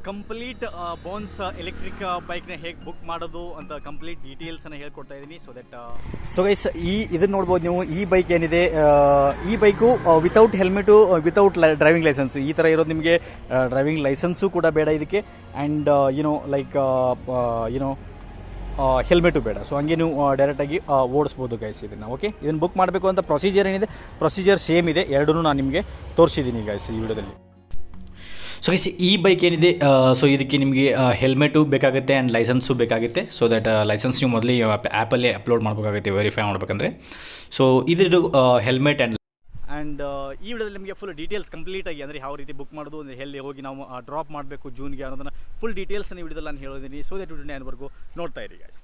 Complete bones electric ಬೈಕ್ನ ಹೇಗೆ book ಮಾಡೋದು ಅಂತ ಕಂಪ್ಲೀಟ್ ಡೀಟೇಲ್ಸನ್ನು ಹೇಳ್ಕೊಡ್ತಾ ಇದ್ದೀನಿ. ಸೊ ಗೈಸ್ ಇದನ್ನು ನೋಡ್ಬೋದು ನೀವು. ಈ ಬೈಕ್ ಏನಿದೆ, ಈ bike without helmet, without driving licence, ಈ ಥರ ಇರೋದು. ನಿಮಗೆ ಡ್ರೈವಿಂಗ್ ಲೈಸೆನ್ಸು ಕೂಡ ಬೇಡ ಇದಕ್ಕೆ, ಆ್ಯಂಡ್ ಹೆಲ್ಮೆಟು ಬೇಡ. ಸೊ ಹಂಗೆ ನೀವು ಡೈರೆಕ್ಟಾಗಿ ಓಡಿಸ್ಬೋದು ಗೈಸ್ ಇದನ್ನು. ಓಕೆ, ಇದನ್ನು ಬುಕ್ ಮಾಡಬೇಕು ಅಂತ ಪ್ರೊಸೀಜರ್ ಏನಿದೆ, ಪ್ರೊಸೀಜರ್ ಸೇಮ್ ಇದೆ. ಎರಡೂ ನಾನು ನಿಮಗೆ ತೋರಿಸಿದ್ದೀನಿ ಗೈಸ್ ಈ ವಿಡಿಯೋದಲ್ಲಿ. ಸೊ ಗೈಸ್ ಈ ಬೈಕ್ ಏನಿದೆ, ಸೊ ಇದಕ್ಕೆ ನಿಮಗೆ ಹೆಲ್ಮೆಟು ಬೇಕಾಗುತ್ತೆ ಆ್ಯಂಡ್ ಲೈಸೆನ್ಸು ಬೇಕಾಗುತ್ತೆ. ಸೊ ದಟ್ ಲೈಸೆನ್ಸ್ ನೀವು ಮೊದಲೇ ಆ್ಯಪಲ್ಲೇ ಅಪ್ಲೋಡ್ ಮಾಡಬೇಕಾಗುತ್ತೆ ವೆರಿಫೈ ಮಾಡಬೇಕಂದ್ರೆ. ಸೊ ಇದ್ರದ್ದು ಹೆಲ್ಮೆಟ್ ಆ್ಯಂಡ್ ಈ ವಿಡಿಯೋದಲ್ಲಿ ನಿಮಗೆ ಫುಲ್ ಡೀಟೇಲ್ಸ್ ಕಂಪ್ಲೀಟಾಗಿ, ಅಂದರೆ ಯಾವ ರೀತಿ ಬುಕ್ ಮಾಡೋದು, ಅಂದರೆ ಎಲ್ಲಿ ಹೋಗಿ ನಾವು ಡ್ರಾಪ್ ಮಾಡಬೇಕು ಜೂನ್ಗೆ ಅನ್ನೋದನ್ನು ಫುಲ್ ಡೀಟೇಲ್ಸನ್ನು ಈ ವಿಡಿಯೋದಲ್ಲಿ ನಾನು ಹೇಳಿದ್ದೀನಿ. ಸೊ ದಟ್ ವಿಡಿಯೋನ ಏನ್ವರೆಗೂ ನೋಡ್ತಾ ಇರಿ ಗೈಸ್.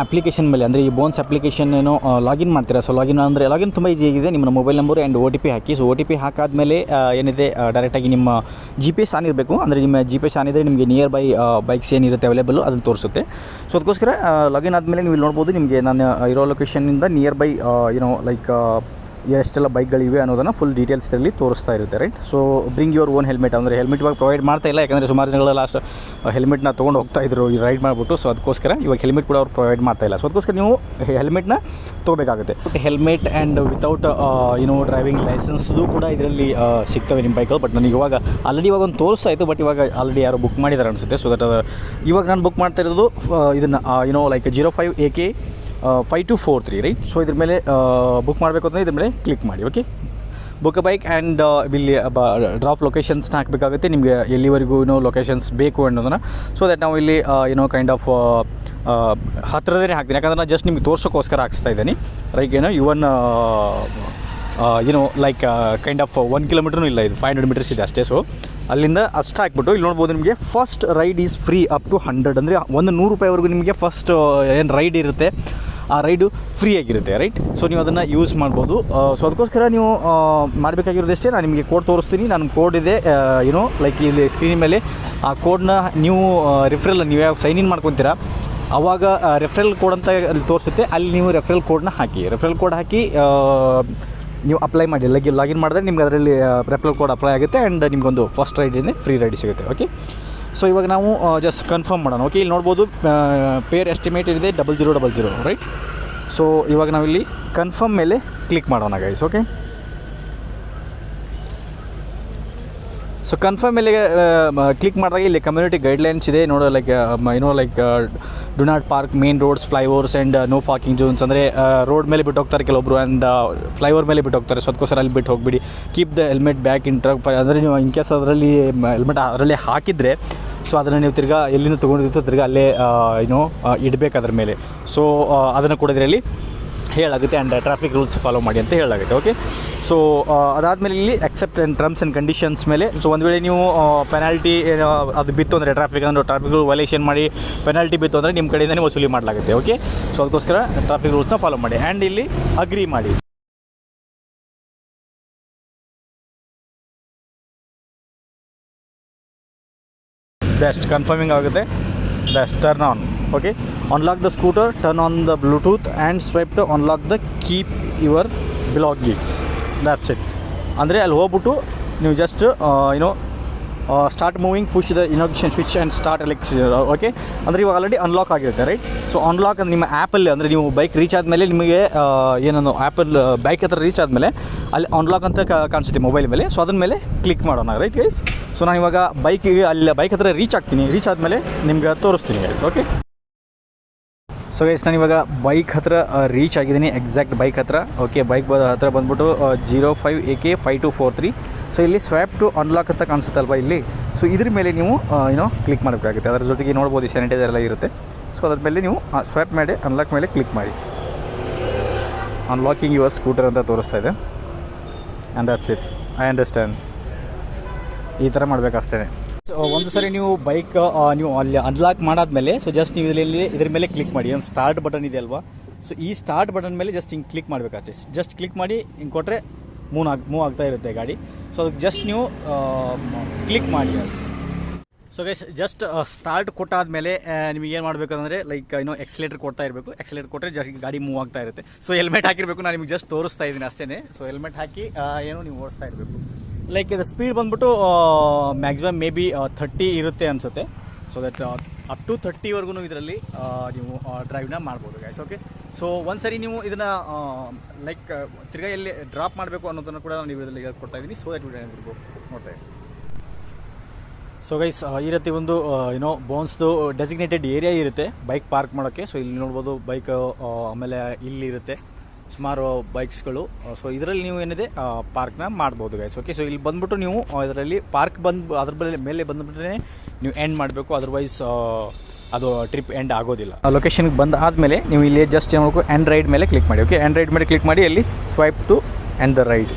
ಅಪ್ಲಿಕೇಶನ್ ಮೇಲೆ, ಅಂದರೆ ಈ ಬೋನ್ಸ್ ಅಪ್ಲಿಕೇಶನ್ ಏನೋ ಲಾಗಿನ್ ಮಾಡ್ತೀರಾ. ಸೊ ಲಾಗಿನ್ ತುಂಬ ಈಸಿ ಆಗಿದೆ. ನಿಮ್ಮ mobile number and OTP hockey. So OTP ಹಾಕಾದ್ಮೇಲೆ ಏನಿದೆ ಡೈರೆಕ್ಟಾಗಿ ನಿಮ್ಮ GPS ಆನ್ ಇರಬೇಕು. ಅಂದರೆ ನಿಮ್ಮ GPS ಆನ್ ಇದ್ದರೆ ನಿಮಗೆ ನಿಯರ್ ಬೈ ಬೈಕ್ಸ್ ಏನಿರುತ್ತೆ ಅವೈಲೇಬಲ್ ಅದನ್ನು ತೋರಿಸುತ್ತೆ. ಸೊ ಅದಕ್ಕೋಸ್ಕರ ಲಾಗಿನ್ ಆದಮೇಲೆ ನೀವು ಇಲ್ಲಿ ನೋಡ್ಬೋದು, ನಿಮಗೆ ನಾನು ಇರೋ ಲೊಕೇಶನ್ನಿಂದ ನಿಯರ್ ಬೈ ಎಷ್ಟೆಲ್ಲ ಬೈಕ್ಗಳಿವೆ ಅನ್ನೋದನ್ನು ಫುಲ್ ಡೀಟೇಲ್ಸ್ ಇದರಲ್ಲಿ ತೋರಿಸ್ತಾ ಇರುತ್ತೆ, right. So bring your own helmet, ಅಂದರೆ ಹೆಲ್ಮೆಟ್ ಇವಾಗ ಪ್ರೊವೈಡ್ ಮಾಡ್ತಾ ಇಲ್ಲ, ಯಾಕಂದರೆ ಸುಮಾರು ಜನಗಳು ಲಾಸ್ಟ್ ಹೆಲ್ಮೆಟ್ನ ತೊಗೊಂಡು ಹೋಗ್ತಾ ಇದ್ರು ಈ ರೈಡ್ ಮಾಡಿಬಿಟ್ಟು. ಸೊ ಅದಕ್ಕೋಸ್ಕರ ಇವಾಗ ಹೆಲ್ಮೆಟ್ ಕೂಡ ಅವ್ರು ಪ್ರೊವೈಡ್ ಮಾಡ್ತಾ ಇಲ್ಲ. ಸೊ ಅದಕ್ಕೋಸ್ಕರ ನೀವು ಹೆಲ್ಮೆಟ್ನ ತೊಗೋಬೇಕಾಗುತ್ತೆ. ಹೆಲ್ಮೆಟ್ ಆ್ಯಂಡ್ ವಿತೌಟ್ ಡ್ರೈವಿಂಗ್ ಲೈಸೆನ್ಸ್ದು ಕೂಡ ಇದರಲ್ಲಿ ಸಿಗ್ತವೆ ನಿಮ್ಮ ಬೈಕ್ಗಳು. ಬಟ್ ನನಗೆ ಇವಾಗ ಒಂದು ತೋರಿಸ್ತಾ ಇತ್ತು, ಬಟ್ ಇವಾಗ ಆಲ್ರೆಡಿ ಯಾರು ಬುಕ್ ಮಾಡಿದ್ದಾರೆ ಅನಿಸುತ್ತೆ. ಸೊ ದಟ್ ಇವಾಗ ನಾನು ಬುಕ್ ಮಾಡ್ತಾ ಇರೋದು ಇದನ್ನು 05 AK 5243, ರೈಟ್. ಸೊ ಇದ್ರ ಮೇಲೆ ಬುಕ್ ಮಾಡಬೇಕು ಅಂದರೆ ಇದ್ರ ಮೇಲೆ ಕ್ಲಿಕ್ ಮಾಡಿ. ಓಕೆ, ಬುಕ್ ಬೈಕ್ ಆ್ಯಂಡ್ ಇಲ್ಲಿ ಡ್ರಾಪ್ ಲೊಕೇಶನ್ಸ್ನ ಹಾಕಬೇಕಾಗುತ್ತೆ, ನಿಮಗೆ ಎಲ್ಲಿವರೆಗೂ ಲೊಕೇಶನ್ಸ್ ಬೇಕು ಅನ್ನೋದನ್ನು. ಸೊ ದಟ್ ನಾವು ಇಲ್ಲಿ ಕೈಂಡ್ ಆಫ್ ಹತ್ತಿರದೇ ಹಾಕ್ತೀನಿ, ಯಾಕಂದ್ರೆ ನಾನು ಜಸ್ಟ್ ನಿಮಗೆ ತೋರ್ಸೋಕ್ಕೋಸ್ಕರ ಹಾಕ್ಸ್ತಾ ಇದ್ದೀನಿ. ಇವನ್ ಕೈಂಡ್ ಆಫ್ 1 ಕಿಲೋಮೀಟ್ರೂ ಇಲ್ಲ, ಇದು 500 ಮೀಟರ್ಸ್ ಇದೆ ಅಷ್ಟೇ. ಸೊ ಅಲ್ಲಿಂದ ಅಷ್ಟು ಹಾಕ್ಬಿಟ್ಟು ಇಲ್ಲಿ ನೋಡ್ಬೋದು, ನಿಮಗೆ first ride is free up to 100, ಅಂದರೆ ₹100ವರೆಗೂ ನಿಮಗೆ ಫಸ್ಟ್ ಏನು ರೈಡ್ ಇರುತ್ತೆ ಆ ರೈಡು ಫ್ರೀ ಆಗಿರುತ್ತೆ, ರೈಟ್. ಸೊ ನೀವು ಅದನ್ನು ಯೂಸ್ ಮಾಡ್ಬೋದು. ಸೊ ಅದಕ್ಕೋಸ್ಕರ ನೀವು ಮಾಡಬೇಕಾಗಿರೋದಷ್ಟೇ, ನಾನು ನಿಮಗೆ ಕೋಡ್ ತೋರಿಸ್ತೀನಿ. ನನ್ನ ಕೋಡ್ ಇದೆ ಇಲ್ಲಿ ಸ್ಕ್ರೀನ್ ಮೇಲೆ. ಆ ಕೋಡ್ನ ನೀವು ರೆಫರಲ್ ನೀವು ಯಾವಾಗ ಸೈನ್ ಇನ್ ಮಾಡ್ಕೊತೀರಾ ಆವಾಗ ರೆಫರಲ್ ಕೋಡ್ ಅಂತ ಅಲ್ಲಿ ತೋರಿಸುತ್ತೆ, ಅಲ್ಲಿ ನೀವು ರೆಫರಲ್ ಕೋಡ್ನ ಹಾಕಿ. ರೆಫರಲ್ ಕೋಡ್ ಹಾಕಿ ನೀವು ಅಪ್ಲೈ ಮಾಡಿ, ಲಾಗಿನ್ ಮಾಡಿದ್ರೆ ನಿಮ್ಗೆ ಅದರಲ್ಲಿ ರೆಫರಲ್ ಕೋಡ್ ಅಪ್ಲೈ ಆಗುತ್ತೆ ಆ್ಯಂಡ್ ನಿಮಗೊಂದು ಫಸ್ಟ್ ರೈಡಿಂದ ಫ್ರೀ ರೈಡ್ ಸಿಗುತ್ತೆ. ಓಕೆ, ಸೊ ಇವಾಗ ನಾವು ಜಸ್ಟ್ ಕನ್ಫರ್ಮ್ ಮಾಡೋಣ. ಓಕೆ, ಇಲ್ಲಿ ನೋಡ್ಬೋದು ಪೇರ್ ಎಸ್ಟಿಮೇಟ್ ಇದೆ 0000, ರೈಟ್. ಸೊ ಇವಾಗ ನಾವಿಲ್ಲಿ ಕನ್ಫರ್ಮ್ ಮೇಲೆ ಕ್ಲಿಕ್ ಮಾಡೋಣ ಗೈಸ್. ಓಕೆ, ಸೊ ಕನ್ಫರ್ಮ್ ಮೇಲೆ ಕ್ಲಿಕ್ ಮಾಡಿದಾಗ ಇಲ್ಲಿ ಕಮ್ಯುನಿಟಿ ಗೈಡ್ಲೈನ್ಸ್ ಇದೆ ನೋಡೋ. Do not park main roads, flyovers and no parking zones, ಅಂದರೆ ರೋಡ್ ಮೇಲೆ ಬಿಟ್ಟು ಹೋಗ್ತಾರೆ ಕೆಲವೊಬ್ಬರು ಆ್ಯಂಡ್ ಫ್ಲೈಓವರ್ ಮೇಲೆ ಬಿಟ್ಟು ಹೋಗ್ತಾರೆ. ಸೊ ಅದಕ್ಕೋಸ್ಕರ ಅಲ್ಲಿ ಬಿಟ್ಟು ಹೋಗ್ಬಿಡಿ. Keep the helmet back in truck, ಅಂದರೆ ನೀವು ಇನ್ ಕೇಸ್ ಅದರಲ್ಲಿ ಹೆಲ್ಮೆಟ್ ಅದರಲ್ಲಿ ಹಾಕಿದರೆ ಸೊ ಅದನ್ನು ನೀವು ತಿರ್ಗಾ ಎಲ್ಲಿಂದ ತೊಗೊಂಡಿರ್ತೀರೋ ತಿರ್ಗಾ ಅಲ್ಲೇ ಇಡಬೇಕು ಅದ್ರ ಮೇಲೆ. ಸೊ ಅದನ್ನು ಕೂಡ ಇದರಲ್ಲಿ ಹೇಳಾಗುತ್ತೆ ಆ್ಯಂಡ್ ಟ್ರಾಫಿಕ್ ರೂಲ್ಸ್ ಫಾಲೋ ಮಾಡಿ ಅಂತ ಹೇಳಾಗುತ್ತೆ. ಓಕೆ, ಸೊ ಅದಾದಮೇಲೆ ಇಲ್ಲಿ accept and terms and conditions ಮೇಲೆ. ಸೊ ಒಂದು ವೇಳೆ ನೀವು ಪೆನಾಲ್ಟಿ ಅದು ಬಿತ್ತು ಅಂದರೆ ಟ್ರಾಫಿಕ್ ವೈಲೇಷನ್ ಮಾಡಿ ಪೆನಾಲ್ಟಿ ಬಿತ್ತು ಅಂದರೆ ನಿಮ್ಮ ಕಡೆಯಿಂದನೇ ವಸೂಲಿ ಮಾಡಲಾಗುತ್ತೆ. ಓಕೆ, ಸೊ ಅದಕ್ಕೋಸ್ಕರ ಟ್ರಾಫಿಕ್ ರೂಲ್ಸ್ನ ಫಾಲೋ ಮಾಡಿ ಆ್ಯಂಡ್ ಇಲ್ಲಿ ಅಗ್ರಿ ಮಾಡಿ. ಬೆಸ್ಟ್ ಕನ್ಫರ್ಮಿಂಗ್ ಆಗುತ್ತೆ. Best turn on. Okay, unlock the scooter, turn on the Bluetooth and swipe to unlock the keep your belongings. That's it. ಅಂದರೆ ಅಲ್ಲಿ ಹೋಗ್ಬಿಟ್ಟು ನೀವು just start moving, push the ignition switch and start electricity. Okay, ಅಂದರೆ ಇವಾಗ already unlock ಆಗಿರುತ್ತೆ, right. So unlock ಅಂದರೆ ನಿಮ್ಮ ಆ್ಯಪಲ್ಲಿ, ಅಂದರೆ ನೀವು ಬೈಕ್ ರೀಚ್ ಆದಮೇಲೆ ನಿಮಗೆ ಏನೋ ಆ್ಯಪಲ್ಲಿ ಬೈಕ್ ಹತ್ರ ರೀಚ್ ಆದಮೇಲೆ ಅಲ್ಲಿ ಅನ್ಲಾಕ್ ಅಂತ ಕಾಣಿಸುತ್ತೆ ಮೊಬೈಲ್ ಮೇಲೆ. ಸೊ ಅದ್ರ ಮೇಲೆ ಕ್ಲಿಕ್ ಮಾಡೋಣ, ರೈಟ್ ಗೈಸ್. ಸೊ ನಾನು ಇವಾಗ ಅಲ್ಲಿ ಬೈಕ್ ಹತ್ರ ರೀಚ್ ಆಗ್ತೀನಿ. ರೀಚ್ ಆದಮೇಲೆ ನಿಮ್ಗೆ ತೋರಿಸ್ತೀನಿ ಗೈಸ್. ಓಕೆ, ಸೊ ಗೈಸ್ ನಾನು ಇವಾಗ ಬೈಕ್ ಹತ್ರ ರೀಚ್ ಆಗಿದ್ದೀನಿ, ಎಕ್ಸಾಕ್ಟ್ ಬೈಕ್ ಹತ್ರ. ಓಕೆ, ಬೈಕ್ ಹತ್ರ ಬಂದ್ಬಿಟ್ಟು 05 AK 5243. ಸೊ ಇಲ್ಲಿ ಸ್ವೈಪ್ ಟು ಅನ್ಲಾಕ್ ಅಂತ ಕಾಣಿಸುತ್ತಲ್ವ ಇಲ್ಲಿ. ಸೊ ಇದ್ರ ಮೇಲೆ ನೀವು ಕ್ಲಿಕ್ ಮಾಡಬೇಕಾಗುತ್ತೆ. ಅದರ ಜೊತೆಗೆ ನೋಡ್ಬೋದು ಸ್ಯಾನಿಟೈಸರ್ ಎಲ್ಲ ಇರುತ್ತೆ. ಸೊ ಅದ್ರ ಮೇಲೆ ನೀವು ಸ್ವೈಪ್ ಮಾಡಿ ಅನ್ಲಾಕ್ ಮೇಲೆ ಕ್ಲಿಕ್ ಮಾಡಿ. ಅನ್ಲಾಕಿಂಗ್ ಯುವರ್ ಸ್ಕೂಟರ್ ಅಂತ ತೋರಿಸ್ತಾ ಇದೆ and that's it. I understand. ಈ ಥರ ಮಾಡಬೇಕಷ್ಟೇ. ಸೊ ಒಂದು ಸರಿ ನೀವು ಬೈಕ್ ನೀವು ಅಲ್ಲಿ ಅನ್ಲಾಕ್ ಮಾಡಾದ್ಮೇಲೆ ಸೊ ಜಸ್ಟ್ ನೀವು ಇದರಲ್ಲಿ ಇದ್ರ ಮೇಲೆ ಕ್ಲಿಕ್ ಮಾಡಿ. ಒಂದು ಸ್ಟಾರ್ಟ್ ಬಟನ್ ಇದೆ ಅಲ್ವಾ. ಸೊ ಈ ಸ್ಟಾರ್ಟ್ ಬಟನ್ ಮೇಲೆ ಜಸ್ಟ್ ಹಿಂಗೆ ಕ್ಲಿಕ್ ಮಾಡಬೇಕಷ್ಟೇ. ಜಸ್ಟ್ ಕ್ಲಿಕ್ ಮಾಡಿ ಹಿಂಗೆ ಕೊಟ್ಟರೆ ಮೂವ್ ಆಗ್ತಾ ಇರುತ್ತೆ ಗಾಡಿ. ಸೊ ಅದಕ್ಕೆ ಜಸ್ಟ್ ನೀವು ಕ್ಲಿಕ್ ಮಾಡಿ. ಸೊ ಗೈಸ್ ಜಸ್ಟ್ ಸ್ಟಾರ್ಟ್ ಕೊಟ್ಟಾದಮೇಲೆ ನಿಮಗೆ ಏನು ಮಾಡಬೇಕಂದ್ರೆ ಲೈಕ್ ಎಕ್ಸಲೇಟರ್ ಕೊಡ್ತಾ ಇರಬೇಕು. ಎಕ್ಸಲೇಟರ್ ಕೊಟ್ಟರೆ ಜಸ್ಟ್ ಗಾಡಿ ಮೂವ್ ಆಗ್ತಾ ಇರುತ್ತೆ. ಸೊ ಹೆಲ್ಮೆಟ್ ಹಾಕಿರಬೇಕು, ನಾನು ನಿಮಗೆ ಜಸ್ಟ್ ತೋರಿಸ್ತಾ ಇದ್ದೀನಿ ಅಷ್ಟೇ. ಸೊ ಹೆಲ್ಮೆಟ್ ಹಾಕಿ ನೀವು ಓಡಿಸ್ತಾ ಇರಬೇಕು. ಲೈಕ್ ಇದು ಸ್ಪೀಡ್ ಬಂದ್ಬಿಟ್ಟು ಮ್ಯಾಕ್ಸಿಮಮ್ ಮೇ ಬಿ 30 ಇರುತ್ತೆ ಅನಿಸುತ್ತೆ. ಸೊ ದಟ್ ಅಪ್ ಟು 30ವರೆಗೂ ಇದರಲ್ಲಿ ನೀವು ಡ್ರೈವ್ನ ಮಾಡ್ಬೋದು ಗೈಸ್. ಓಕೆ, ಸೊ ಒಂದ್ಸರಿ ನೀವು ಇದನ್ನು ಲೈಕ್ ತಿರ್ಗಾ ಎಲ್ಲಿ ಡ್ರಾಪ್ ಮಾಡಬೇಕು ಅನ್ನೋದನ್ನು ಕೂಡ ನಾನು ಇದರಲ್ಲಿ ಕೊಡ್ತಾ ಇದ್ದೀನಿ. ಸೊ ದಟ್ ನೋಡ್ತಾ ಇದ್ದೀನಿ. ಸೊ ಗೈಸ್ ಈ ರೀತಿ ಒಂದು ಬೋನ್ಸ್ದು ಡೆಸಿಗ್ನೇಟೆಡ್ ಏರಿಯಾ ಇರುತ್ತೆ ಬೈಕ್ ಪಾರ್ಕ್ ಮಾಡೋಕ್ಕೆ. ಸೊ ಇಲ್ಲಿ ನೋಡ್ಬೋದು ಬೈಕ್, ಆಮೇಲೆ ಇಲ್ಲಿ ಇರುತ್ತೆ ಸುಮಾರು ಬೈಕ್ಸ್ಗಳು. ಸೊ ಇದರಲ್ಲಿ ನೀವು ಏನಿದೆ ಪಾರ್ಕ್ನ ಮಾಡ್ಬೋದು ಗೈಸ್. ಓಕೆ, ಸೊ ಇಲ್ಲಿ ಬಂದ್ಬಿಟ್ಟು ನೀವು ಇದರಲ್ಲಿ ಪಾರ್ಕ್ ಅದ್ರ ಮೇಲೆ ಬಂದುಬಿಟ್ರೆ ನೀವು ಎಂಡ್ ಮಾಡಬೇಕು, ಅದರ್ವೈಸ್ ಅದು ಟ್ರಿಪ್ ಎಂಡ್ ಆಗೋದಿಲ್ಲ. ಲೊಕೇಶನ್ಗೆ ಬಂದು ಆದಮೇಲೆ ನೀವು ಇಲ್ಲಿ ಜಸ್ಟ್ ಏನು ಮಾಡಬೇಕು, ಎಂಡ್ ರೈಡ್ ಮೇಲೆ ಕ್ಲಿಕ್ ಮಾಡಿ. ಓಕೆ, ಎಂಡ್ ರೈಡ್ ಮೇಲೆ ಕ್ಲಿಕ್ ಮಾಡಿ ಅಲ್ಲಿ swipe to end the ride,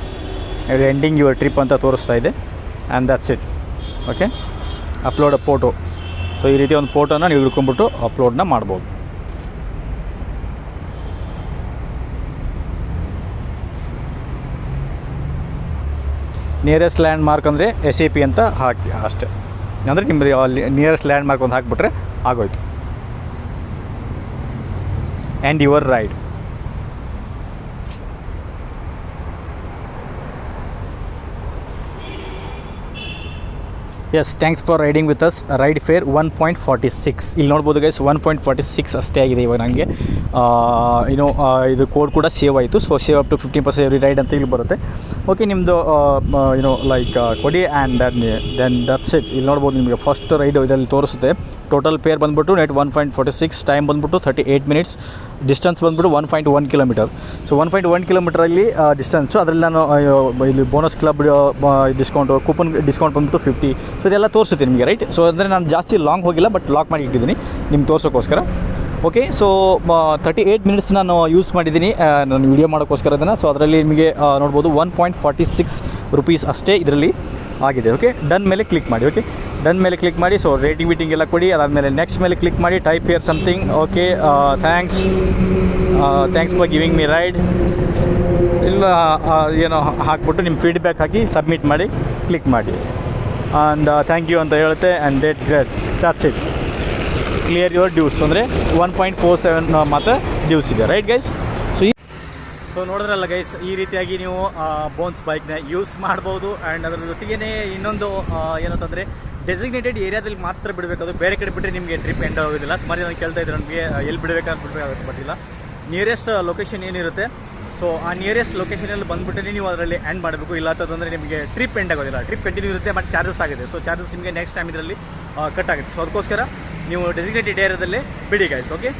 ending your trip ಅಂತ ತೋರಿಸ್ತಾ ಇದೆ. And that's it. Okay, upload a photo. So ಈ ರೀತಿ ಒಂದು ಫೋಟೋನ ನೀವು ಹಿಡ್ಕೊಂಡ್ಬಿಟ್ಟು ಅಪ್ಲೋಡ್ನ ಮಾಡ್ಬೋದು. ನಿಯರೆಸ್ಟ್ ಲ್ಯಾಂಡ್ ಮಾರ್ಕ್ ಅಂದರೆ SAP ಅಂತ ಹಾಕಿ ಅಷ್ಟೇ. ಅಂದರೆ ನಿಮ್ಮದು ಅಲ್ಲಿ ನಿಯರೆಸ್ಟ್ ಲ್ಯಾಂಡ್ ಮಾರ್ಕ್ ಒಂದು ಹಾಕಿಬಿಟ್ರೆ ಆಗೋಯ್ತು. And your ride. Yes, thanks for riding with us. Ride fare 1.46. ಇಲ್ಲಿ ನೋಡ್ಬೋದು ಗೈಸ್ 1.46 ಅಷ್ಟೇ ಆಗಿದೆ ಇವಾಗ ನನಗೆ. ಇದು ಕೋಡ್ ಕೂಡ ಸೇವ್ ಆಯಿತು. So save up to 15% every ride ಅಂತ ಇಲ್ಲಿ ಬರುತ್ತೆ. ಓಕೆ, ನಿಮ್ಮದು ಲೈಕ್ ಕೊಡಿ ಆ್ಯಂಡ್ ದೆನ್ ದಟ್ಸ್ ಇಟ್. ಇಲ್ಲಿ ನೋಡ್ಬೋದು ನಿಮಗೆ ಫಸ್ಟ್ ರೈಡು ಇದರಲ್ಲಿ ತೋರಿಸುತ್ತೆ. ಟೋಟಲ್ ಪೇರ್ ಬಂದ್ಬಿಟ್ಟು ನೆಟ್ 1.46, ಟೈಮ್ ಬಂದ್ಬಿಟ್ಟು 38 ಮಿನಿಟ್ಸ್, ಡಿಸ್ಟೆನ್ಸ್ ಬಂದ್ಬಿಟ್ಟು 1.1 ಕಿಲೋಮೀಟರ್. So 1.1 ಕಿಲೋಮೀಟರಲ್ಲಿ distance. ಅದರಲ್ಲಿ ನಾನು ಇಲ್ಲಿ bonus club discount, coupon discount ಬಂದ್ಬಿಟ್ಟು 50. ಸೊ ಇದೆಲ್ಲ ತೋರಿಸುತ್ತೆ ನಿಮಗೆ, ರೈಟ್. ಸೊ ಅಂದರೆ ನಾನು ಜಾಸ್ತಿ ಲಾಂಗ್ ಹೋಗಿಲ್ಲ, ಬಟ್ ಲಾಕ್ ಮಾಡಿ ಇಟ್ಟಿದ್ದೀನಿ ನಿಮ್ಗೆ ತೋರ್ಸೋಕ್ಕೋಸ್ಕರ. ಓಕೆ, ಸೊ 38 ಮಿನಿಟ್ಸ್ ನಾನು ಯೂಸ್ ಮಾಡಿದ್ದೀನಿ ನಾನು ವೀಡಿಯೋ ಮಾಡೋಕ್ಕೋಸ್ಕರ ಅದನ್ನು. ಸೊ ಅದರಲ್ಲಿ ನಿಮಗೆ ನೋಡ್ಬೋದು 1.46 ರುಪೀಸ್ ಅಷ್ಟೇ ಇದರಲ್ಲಿ ಆಗಿದೆ. ಓಕೆ, ಡನ್ ಮೇಲೆ ಕ್ಲಿಕ್ ಮಾಡಿ. ಓಕೆ, ಡನ್ ಮೇಲೆ ಕ್ಲಿಕ್ ಮಾಡಿ. ಸೊ ರೇಟಿಂಗ್ ವೀಟಿಂಗ್ ಎಲ್ಲ ಕೊಡಿ. ಅದಾದಮೇಲೆ ನೆಕ್ಸ್ಟ್ ಮೇಲೆ ಕ್ಲಿಕ್ ಮಾಡಿ. Type here something. Okay, thanks for giving me ride ಇಲ್ಲ ಹಾಕ್ಬಿಟ್ಟು ನಿಮ್ಮ ಫೀಡ್ಬ್ಯಾಕ್ ಹಾಕಿ ಸಬ್ಮಿಟ್ ಮಾಡಿ, ಕ್ಲಿಕ್ ಮಾಡಿ. ಆ್ಯಂಡ್ ಥ್ಯಾಂಕ್ ಯು ಅಂತ ಹೇಳುತ್ತೆ. And great, that's it. Clear your dues ಅಂದರೆ 1.47 ಮಾತ್ರ ಡ್ಯೂಸ್ ಇದೆ, ರೈಟ್ ಗೈಸ್. ಸೊ ನೋಡಿದ್ರಲ್ಲ ಗೈಸ್, ಈ ರೀತಿಯಾಗಿ ನೀವು ಬೋನ್ಸ್ ಬೈಕ್ನ ಯೂಸ್ ಮಾಡ್ಬೋದು. ಆ್ಯಂಡ್ ಅದರ ಜೊತೆಗೇ ಇನ್ನೊಂದು ಏನಂತಂದರೆ ಡೆಸಿಗ್ನೇಟೆಡ್ ಏರಿಯಾದಲ್ಲಿ ಮಾತ್ರ ಬಿಡಬೇಕು. ಅದು ಬೇರೆ ಕಡೆ ಬಿಟ್ಟರೆ ನಿಮಗೆ ಟ್ರಿಪ್ ಎಂಡ್ ಆಗೋದಿಲ್ಲ. ಸುಮಾರು ನಾನು ಕೇಳ್ತಾ ಇದ್ದಾರೆ ನನಗೆ ಎಲ್ಲಿ ಬಿಡಬೇಕಂತ ಬಿಡಬೇಕಾಗುತ್ತೆ, ಬಟ್ಟಿಲ್ಲ. ನಿಯರೆಸ್ಟ್ ಲೊಕೇಶನ್ ಏನಿರುತ್ತೆ, ಸೊ ಆ ನಿಯರೆಸ್ಟ್ ಲೊಕೇಶನಲ್ಲಿ ಬಂದುಬಿಟ್ಟರೆ ನೀವು ಅದರಲ್ಲಿ ಎಂಡ್ ಮಾಡಬೇಕು. ಇಲ್ಲ ಅಂತಂದರೆ ನಿಮಗೆ ಟ್ರಿಪ್ ಎಂಡ್ ಆಗೋದಿಲ್ಲ. ಟ್ರಿಪ್ ಕಂಟಿನ್ಯೂ ಇರುತ್ತೆ, ಬಟ್ ಚಾರ್ಜಸ್ ಆಗಿದೆ. ಸೊ ಚಾರ್ಜಸ್ ನಿಮಗೆ ನೆಕ್ಸ್ಟ್ ಟೈಮ್ ಇದರಲ್ಲಿ ಕಟ್ ಆಗುತ್ತೆ. ಸೊ ಅದಕ್ಕೋಸ್ಕರ ನೀವು ಡೆಸಿಗ್ನೇಟೆಡ್ ಏರಿಯಾದಲ್ಲೇ ಬಿಡಿ ಗೈಸ್. ಓಕೆ.